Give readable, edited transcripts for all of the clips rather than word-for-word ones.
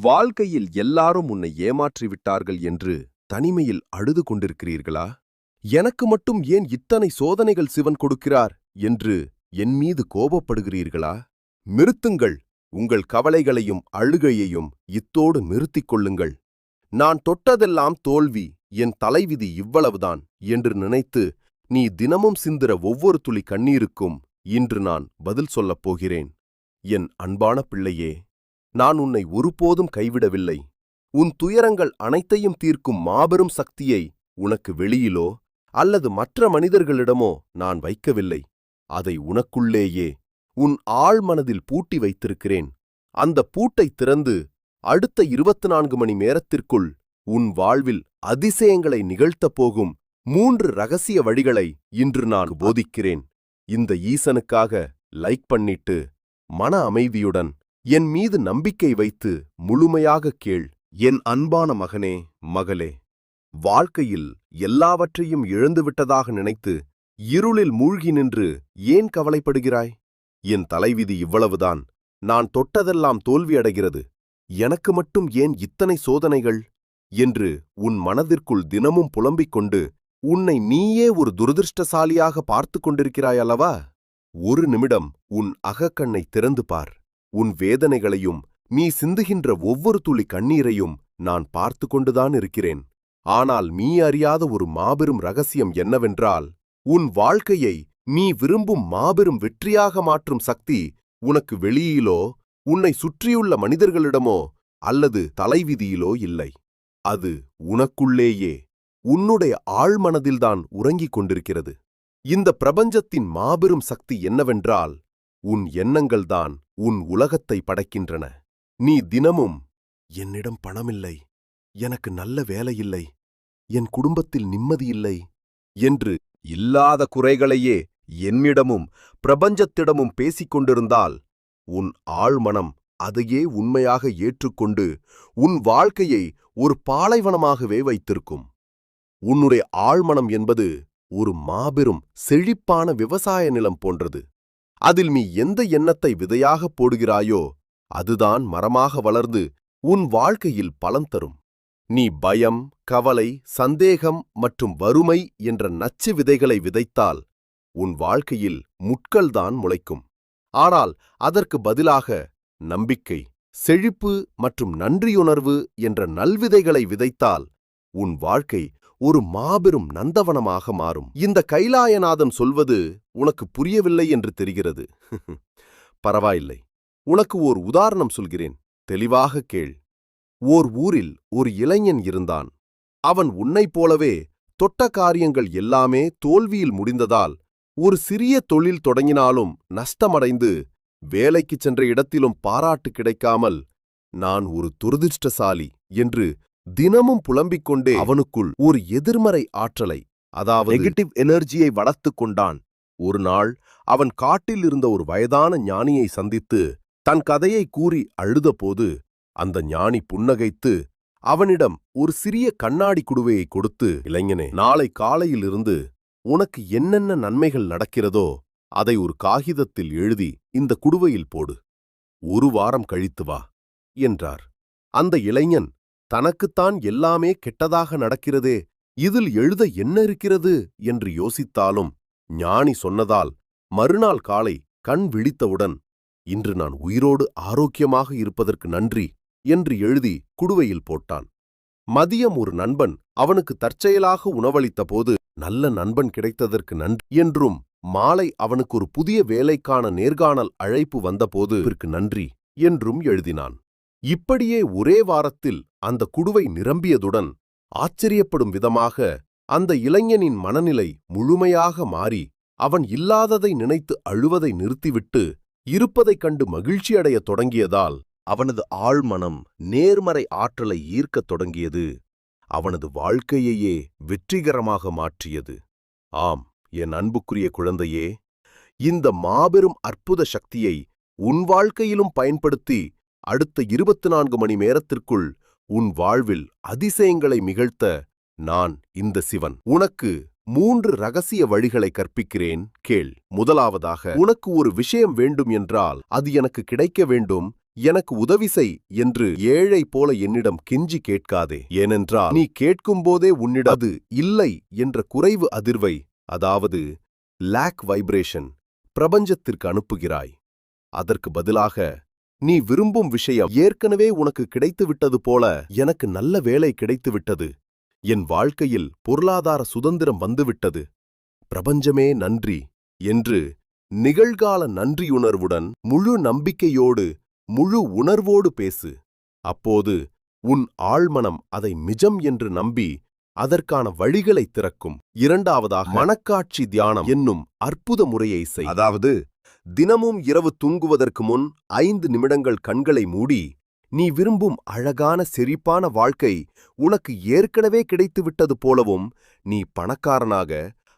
வாழ்க்கையில் எல்லாரும் உன்னை ஏமாற்றிவிட்டார்கள் என்று தனிமையில் அழுது கொண்டிருக்கிறீர்களா? எனக்கு மட்டும் ஏன் இத்தனை சோதனைகள் சிவன் கொடுக்கிறார் என்று என் மீது கோபப்படுகிறீர்களா? நிறுத்துங்கள், உங்கள் கவலைகளையும் அழுகையையும் இத்தோடு நிறுத்திக் கொள்ளுங்கள். நான் தொட்டதெல்லாம் தோல்வி, என் தலைவிதி இவ்வளவுதான் என்று நினைத்து நீ தினமும் சிந்துற ஒவ்வொரு துளி கண்ணீருக்கும் இன்று நான் பதில் சொல்லப் போகிறேன். என் அன்பான பிள்ளையே, நான் உன்னை ஒருபோதும் கைவிடவில்லை. உன் துயரங்கள் அனைத்தையும் தீர்க்கும் மாபெரும் சக்தியை உனக்கு வெளியிலோ அல்லது மற்ற மனிதர்களிடமோ நான் வைக்கவில்லை. அதை உனக்குள்ளேயே உன் ஆழ்மனதில் பூட்டி வைத்திருக்கிறேன். அந்த பூட்டை திறந்து அடுத்த 24 மணி நேரத்திற்குள் உன் வாழ்வில் அதிசயங்களை நிகழ்த்தப் போகும் 3 ரகசிய வழிகளை இன்று நான் போதிக்கிறேன். இந்த ஈசனுக்காக லைக் பண்ணிட்டு மன அமைதியுடன் என் மீது நம்பிக்கை வைத்து முழுமையாக கேள். என் அன்பான மகனே, மகளே, வாழ்க்கையில் எல்லாவற்றையும் இழந்துவிட்டதாக நினைத்து இருளில் மூழ்கி நின்று ஏன் கவலைப்படுகிறாய்? என் தலைவிதி இவ்வளவுதான், நான் தொட்டதெல்லாம் தோல்வியடைகிறது, எனக்கு மட்டும் ஏன் இத்தனை சோதனைகள் என்று உன் மனதிற்குள் தினமும் புலம்பிக் கொண்டு உன்னை நீயே ஒரு துரதிருஷ்டசாலியாக பார்த்து கொண்டிருக்கிறாய் அல்லவா? ஒரு நிமிடம் உன் அகக்கண்ணை திறந்து பார். உன் வேதனைகளையும் நீ சிந்துகின்ற ஒவ்வொரு துளி கண்ணீரையும் நான் பார்த்து கொண்டுதான் இருக்கிறேன். ஆனால் நீ அறியாத ஒரு மாபெரும் ரகசியம் என்னவென்றால், உன் வாழ்க்கையை நீ விரும்பும் மாபெரும் வெற்றியாக மாற்றும் சக்தி உனக்கு வெளியிலோ உன்னை சுற்றியுள்ள மனிதர்களிடமோ அல்லது தலைவிதியிலோ இல்லை. அது உனக்குள்ளேயே உன்னுடைய ஆழ்மனதில்தான் உறங்கிக் கொண்டிருக்கிறது. இந்த பிரபஞ்சத்தின் மாபெரும் சக்தி என்னவென்றால், உன் எண்ணங்கள்தான் உன் உலகத்தை படைக்கின்றன. நீ தினமும் என்னிடம் பணமில்லை, எனக்கு நல்ல வேலையில்லை, என் குடும்பத்தில் நிம்மதியில்லை என்று இல்லாத குறைகளையே என்னிடமும் பிரபஞ்சத்திடமும் பேசிக் கொண்டிருந்தால், உன் ஆழ்மனம் அதையே உண்மையாக ஏற்றுக்கொண்டு உன் வாழ்க்கையை ஒரு பாலைவனமாகவே வைத்திருக்கும். உன்னுடைய ஆழ்மனம் என்பது ஒரு மாபெரும் செழிப்பான விவசாய நிலம் போன்றது. அதில் நீ எந்த எண்ணத்தை விதையாகப் போடுகிறாயோ அதுதான் மரமாக வளர்ந்து உன் வாழ்க்கையில் பலன் தரும். நீ பயம், கவலை, சந்தேகம் மற்றும் வறுமை என்ற நச்சு விதைகளை விதைத்தால் உன் வாழ்க்கையில் முட்கள்தான் முளைக்கும். ஆனால் அதற்கு பதிலாக நம்பிக்கை, செழிப்பு மற்றும் நன்றியுணர்வு என்ற நல்விதைகளை விதைத்தால் உன் வாழ்க்கை ஒரு மாபெரும் நந்தவனமாக மாறும். இந்த கைலாயநாதன் சொல்வது உனக்கு புரியவில்லை என்று தெரிகிறது. பரவாயில்லை, உனக்கு ஓர் உதாரணம் சொல்கிறேன், தெளிவாக கேள். ஓர் ஊரில் ஒரு இளைஞன் இருந்தான். அவன் உன்னைப் போலவே தொட்ட காரியங்கள் எல்லாமே தோல்வியில் முடிந்ததால் ஒரு சிறிய தொழில் தொடங்கினாலும் நஷ்டமடைந்து வேலைக்குச் சென்ற இடத்திலும் பாராட்டு கிடைக்காமல் நான் ஒரு துரதிர்ஷ்டசாலி என்று தினமும் புலம்பிக் கொண்டே அவனுக்குள் ஒரு எதிர்மறை ஆற்றலை, அதாவது நெகட்டிவ் எனர்ஜியை வளர்த்துக் கொண்டான். ஒரு நாள் அவன் காட்டில் இருந்த ஒரு வயதான ஞானியை சந்தித்து தன் கதையை கூறி அழுதபோது அந்த ஞானி புன்னகைத்து அவனிடம் ஒரு சிறிய கண்ணாடி குடுவையை கொடுத்து, இளைஞனே, நாளை காலையிலிருந்து உனக்கு என்னென்ன நன்மைகள் நடக்கிறதோ அதை ஒரு காகிதத்தில் எழுதி இந்த குடுவையில் போடு. 1 வாரம் கழித்து வா என்றார். அந்த இளைஞன் தனக்குத்தான் எல்லாமே கெட்டதாக நடக்கிறதே, இதில் எழுத என்ன இருக்கிறது என்று யோசித்தாலும் ஞானி சொன்னதால் மறுநாள் காலை கண் விழித்தவுடன், இன்று நான் உயிரோடு ஆரோக்கியமாக இருப்பதற்கு நன்றி என்று எழுதி குடுவையில் போட்டான். மதியம் ஒரு நண்பன் அவனுக்கு தற்செயலாக உணவளித்த போது, நல்ல நண்பன் கிடைத்ததற்கு நன்றி என்றும், மாலை அவனுக்கு ஒரு புதிய வேலைக்கான நேர்காணல் அழைப்பு வந்தபோது நன்றி என்றும் எழுதினான். இப்படியே ஒரே வாரத்தில் அந்த குடுவை நிரம்பியதுடன் ஆச்சரியப்படும் விதமாக அந்த இளைஞனின் மனநிலை முழுமையாக மாறி அவன் இல்லாததை நினைத்து அழுவதை நிறுத்திவிட்டு இருப்பதைக் கண்டு மகிழ்ச்சியடையத் தொடங்கியதால் அவனது ஆழ்மனம் நேர்மறை ஆற்றலை ஈர்க்கத் தொடங்கியது. அவனது வாழ்க்கையையே வெற்றிகரமாக மாற்றியது. ஆம், என் அன்புக்குரிய குழந்தையே, இந்த மாபெரும் அற்புத சக்தியை உன் வாழ்க்கையிலும் பயன்படுத்தி அடுத்த 24 மணி நேரத்திற்குள் உன் வாழ்வில் அதிசயங்களை நிகழ்த்த நான் இந்த சிவன் உனக்கு 3 ரகசிய வழிகளை கற்பிக்கிறேன், கேள். முதலாவதாக, உனக்கு ஒரு விஷயம் வேண்டும் என்றால் அது எனக்கு கிடைக்க வேண்டும், எனக்கு உதவி செய் என்று ஏழை போல என்னிடம் கெஞ்சி கேட்காதே. ஏனென்றால் நீ கேட்கும்போதே உன்னிடம் அது இல்லை என்ற குறைவு அதிர்வை, அதாவது லேக் வைப்ரேஷன், பிரபஞ்சத்திற்கு அனுப்புகிறாய். அதற்கு பதிலாக நீ விரும்பும் விஷயம் ஏற்கனவே உனக்கு கிடைத்துவிட்டது போல, எனக்கு நல்ல வேலை கிடைத்துவிட்டது, என் வாழ்க்கையில் பொருளாதார சுதந்திரம் வந்துவிட்டது, பிரபஞ்சமே நன்றி என்று நிகழ்கால நன்றியுணர்வுடன் முழு நம்பிக்கையோடு முழு உணர்வோடு பேசு. அப்போது உன் ஆழ்மனம் அதை நிஜம் என்று நம்பி அதற்கான வழிகளை திறக்கும். இரண்டாவதாக, மனக்காட்சி தியானம் என்னும் அற்புத முறையை செய். அதாவது தினமும் இரவு தூங்குவதற்கு முன் 5 நிமிடங்கள் கண்களை மூடி, நீ விரும்பும் அழகான செழிப்பான வாழ்க்கை உனக்கு ஏற்கனவே கிடைத்துவிட்டது போலவும், நீ பணக்காரனாக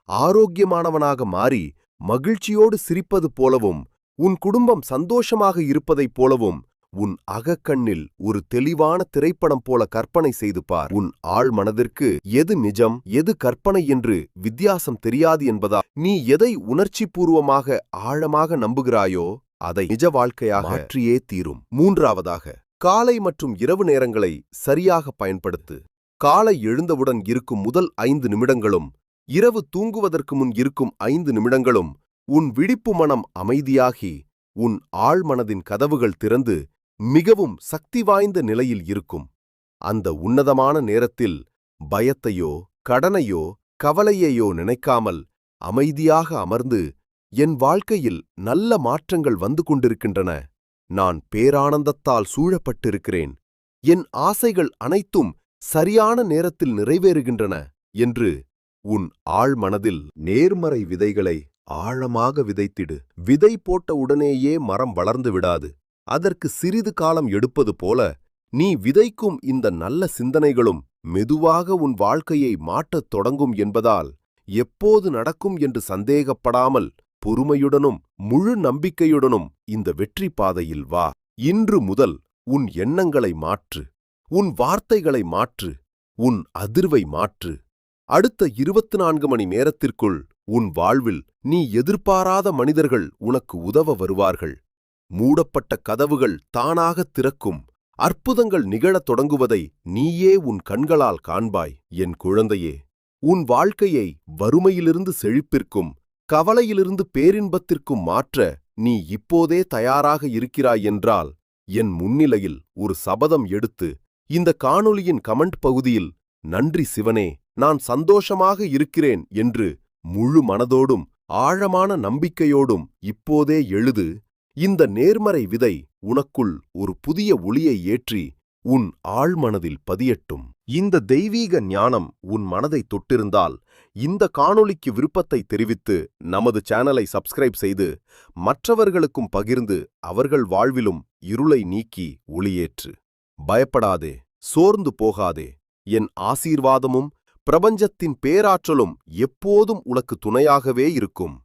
ஆரோக்கியமானவனாக மாறி மகிழ்ச்சியோடு சிரிப்பது போலவும், உன் குடும்பம் சந்தோஷமாக இருப்பதைப் போலவும் உன் அகக்கண்ணில் ஒரு தெளிவான திரைப்படம் போல கற்பனை செய்து பார். உன் ஆழ் மனதிற்கு எது நிஜம் எது கற்பனை என்று வித்தியாசம் தெரியாது என்பதால் நீ எதை உணர்ச்சிபூர்வமாக ஆழமாக நம்புகிறாயோ அதை நிஜ வாழ்க்கையாக மாற்றியே தீரும். மூன்றாவதாக, காலை மற்றும் இரவு நேரங்களை சரியாக பயன்படுத்து. காலை எழுந்தவுடன் இருக்கும் முதல் 5 நிமிடங்களும் இரவு தூங்குவதற்கு முன் இருக்கும் 5 நிமிடங்களும் உன் விழிப்பு மனம் அமைதியாகி உன் ஆழ்மனதின் கதவுகள் திறந்து மிகவும் சக்தி வாய்ந்த நிலையில் இருக்கும். அந்த உன்னதமான நேரத்தில் பயத்தையோ கடனையோ கவலையையோ நினைக்காமல் அமைதியாக அமர்ந்து, என் வாழ்க்கையில் நல்ல மாற்றங்கள் வந்து கொண்டிருக்கின்றன, நான் பேரானந்தத்தால் சூழப்பட்டிருக்கிறேன், என் ஆசைகள் அனைத்தும் சரியான நேரத்தில் நிறைவேறுகின்றன என்று உன் ஆழ்மனதில் நேர்மறை விதைகளை ஆழமாக விதைத்திடு. விதை போட்ட உடனேயே மரம் வளர்ந்து விடாது. அதற்கு சிறிது காலம் எடுப்பது போல, நீ விதைக்கும் இந்த நல்ல சிந்தனைகளும் மெதுவாக உன் வாழ்க்கையை மாற்றத் தொடங்கும் என்பதால், எப்போது நடக்கும் என்று சந்தேகப்படாமல் பொறுமையுடனும் முழு நம்பிக்கையுடனும் இந்த வெற்றி பாதையில் வா. இன்று முதல் உன் எண்ணங்களை மாற்று, உன் வார்த்தைகளை மாற்று, உன் அதிர்வை மாற்று. அடுத்த 24 மணி நேரத்திற்குள் உன் வாழ்வில் நீ எதிர்பாராத மனிதர்கள் உனக்கு உதவ வருவார்கள். மூடப்பட்ட கதவுகள் தானாகத் திறக்கும். அற்புதங்கள் நிகழத் தொடங்குவதை நீயே உன் கண்களால் காண்பாய். என் குழந்தையே, உன் வாழ்க்கையை வறுமையிலிருந்து செழிப்பிற்கும் கவலையிலிருந்து பேரின்பத்திற்கும் மாற்ற நீ இப்போதே தயாராக இருக்கிறாய் என்றால், என் முன்னிலையில் ஒரு சபதம் எடுத்து இந்த காணொளியின் கமெண்ட் பகுதியில், நன்றி சிவனே, நான் சந்தோஷமாக இருக்கிறேன் என்று முழு மனதோடும் ஆழமான நம்பிக்கையோடும் இப்போதே எழுது. இந்த நேர்மறை விதை உனக்குள் ஒரு புதிய ஒளியை ஏற்றி உன் ஆழ்மனதில் பதியட்டும். இந்த தெய்வீக ஞானம் உன் மனதை தொட்டிருந்தால் இந்த காணொளிக்கு விருப்பத்தை தெரிவித்து நமது சேனலை சப்ஸ்கிரைப் செய்து மற்றவர்களுக்கும் பகிர்ந்து அவர்கள் வாழ்விலும் இருளை நீக்கி ஒளியேற்று. பயப்படாதே, சோர்ந்து போகாதே. என் ஆசீர்வாதமும் பிரபஞ்சத்தின் பேராற்றலும் எப்போதும் உனக்கு துணையாகவே இருக்கும்.